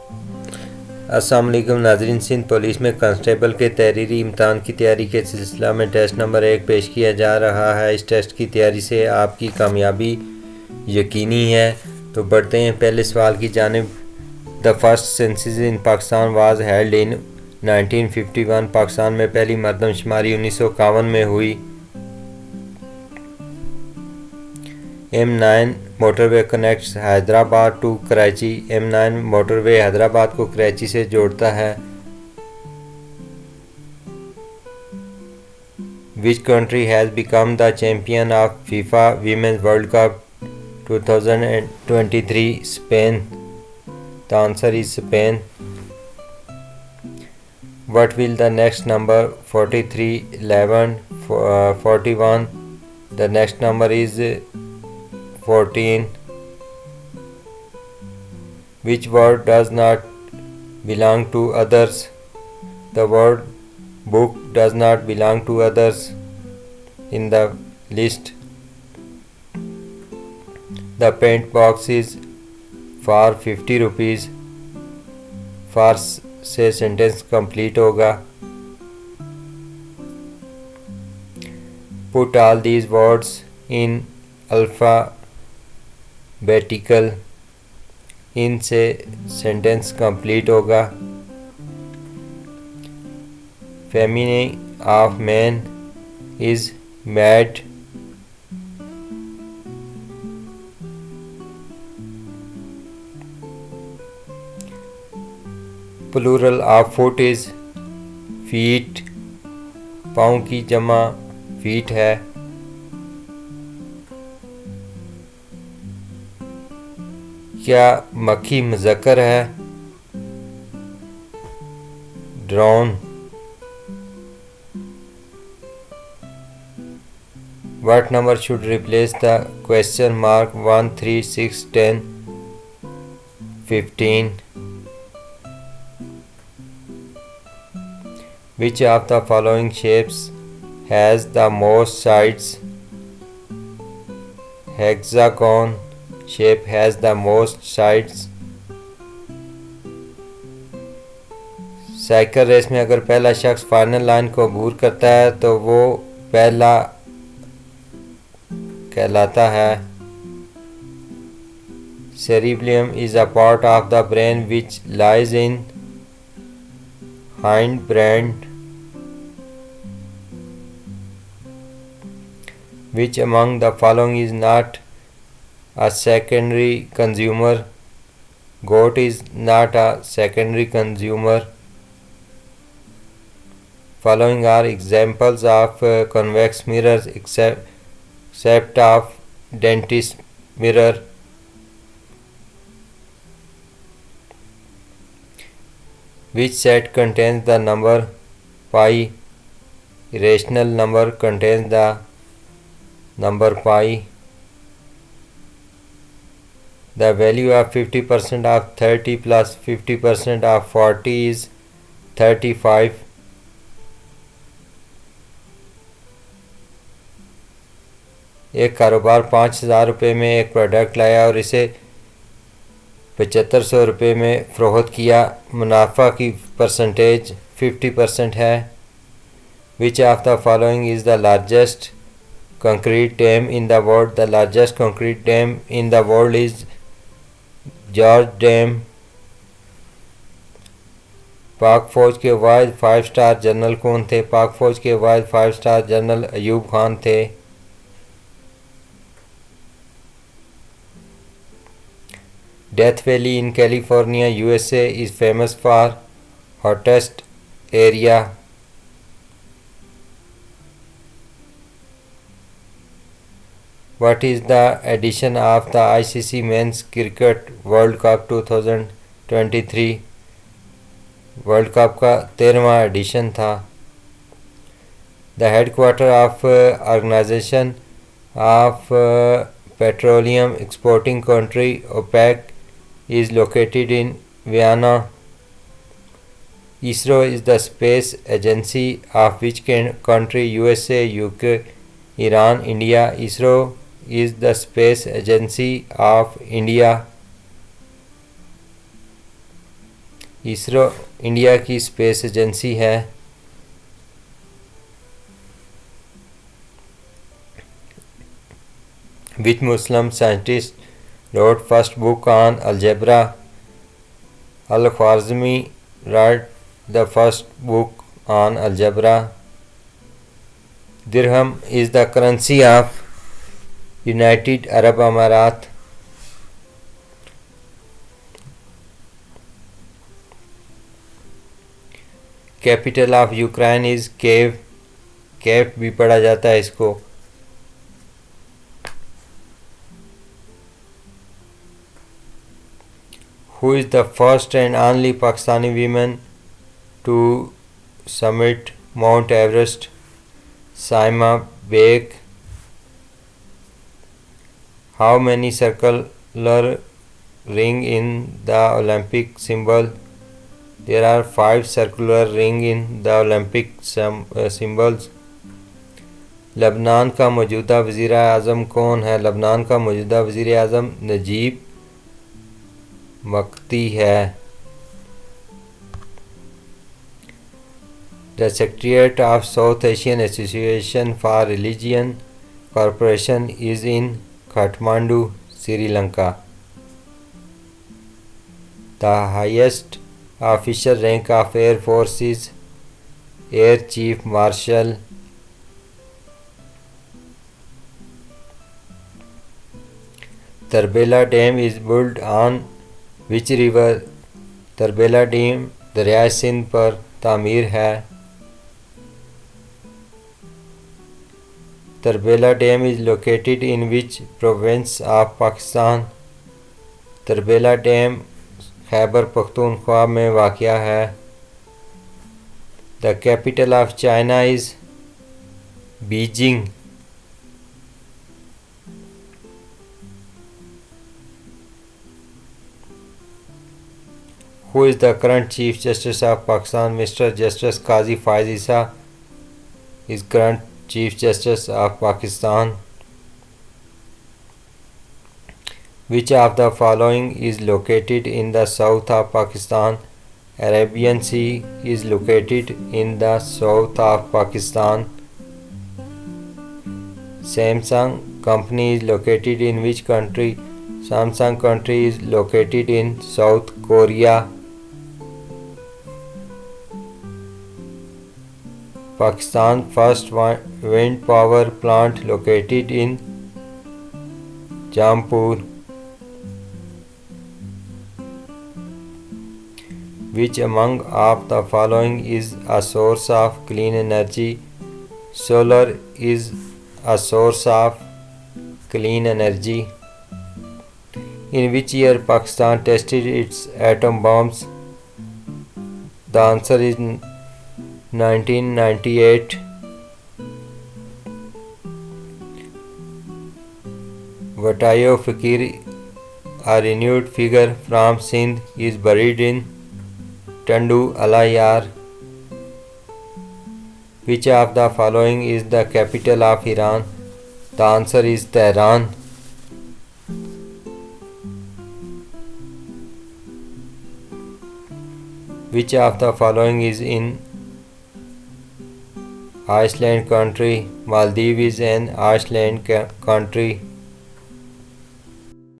अस्सलाम वालेकुम नाज़रीन। सिंध पुलिस में कांस्टेबल के तहरीरी इम्तहान की तैयारी के सिलसिला में टेस्ट नंबर 1 पेश किया जा रहा है। इस टेस्ट की तैयारी से आपकी कामयाबी यकीनी है। तो बढ़ते हैं पहले सवाल की जानिब। The first census in Pakistan was held in 1951। Pakistan में पहली मरदमशुमारी 1951 में हुई। M9 motorway connects Hyderabad to Karachi. M9 motorway Hyderabad को कराची से जोड़ता है। Which country has become the champion of FIFA women's world cup 2023? Spain. The answer is Spain. What will the next number 43, 11, 41? The next number is 14. Which word does not belong to others? The word book does not belong to others in the list. The paint box is for 50 rupees. For से sentence complete होगा। Put all these words in alphabetical. इन से sentence complete होगा। Feminine of man is maid. Plural of foot is feet. पाँव की जमा feet है। क्या मक्खी मुज़क्कर है? Drone. What number should replace the question mark 1, 3, 6, 10, 15? Which of the following shapes has the most sides? Hexagon shape has the most sides. Cycle race में अगर पहला शख्स फाइनल लाइन को अबूर करता है तो वो पहला कहलाता है। Cerebellum is a part of the brain which lies in hindbrain. Which among the following is not a secondary consumer? Goat is not a secondary consumer. Following are examples of convex mirrors except of dentist mirror. Which set contains the number pi? Irrational number contains the number pi. The value of 50% of 30 plus 50% of 40 is 35. एक कारोबार 5,000 रुपये में एक product लाया और इसे 7,500 रुपये में फ़रोख्त किया। मुनाफा की परसेंटेज 50% है। Which of the following is the largest concrete dam in the world? The largest concrete dam in the world is George Dam. पाक फ़ौज के वाहिद 5 स्टार जनरल कौन थे? पाक फ़ौज के वाहिद 5 स्टार जनरल अयूब खान थे। Death Valley in California, USA is famous for hottest area. What is the edition of the ICC Men's Cricket World Cup 2023? World cup का 13वां एडिशन था। The headquarter of Organization of Petroleum Exporting Country OPEC is located in Vienna. ISRO is the space agency of which country? USA, UK, Iran, India. ISRO is the space agency of India. ISRO India की space agency है। Which Muslim scientist wrote first book on algebra? Al-Khwarizmi wrote the first book on algebra. Dirham is the currency of United Arab Emirates. Capital of Ukraine is Kiev. Kiev भी पढ़ा जाता है इसको। Who is the first and only Pakistani woman to summit Mount Everest? Saima Begum. How many circular rings in the Olympic symbol? There are 5 circular rings in the Olympic symbols. लबनान का मौजूदा वज़ीर आज़म कौन है? लबनान का मौजूदा वज़ीर आज़म नजीब मक्ती है। The Secretariat of South Asian Association for Religion Cooperation is in Kathmandu, Sri Lanka. The highest official rank of Air Force is Air Chief Marshal. Tarbela Dam is built on which river? Tarbela Dam दरियाए Sindh पर तामीर है। Tarbela Dam is located in which province of Pakistan? Tarbela Dam Khyber Pakhtunkhwa में वाक़या है। The capital of China is Beijing. Who is the current Chief Justice of Pakistan? Mr. Justice Qazi Faiz Issa is current Chief Justice of Pakistan. Which of the following is located in the south of Pakistan? Arabian Sea is located in the south of Pakistan. Samsung company is located in which country? Samsung country is located in South Korea. Pakistan first wind power plant located in Jampur. Which among of the following is a source of clean energy? Solar is a source of clean energy. In which year Pakistan tested its atom bombs? The answer is 1998. Watayo Fakir, a renewed figure from Sindh, is buried in Tandu Alayar. Which of the following is the capital of Iran? The answer is Tehran. Which of the following is in Iceland country? Maldives is an Iceland country.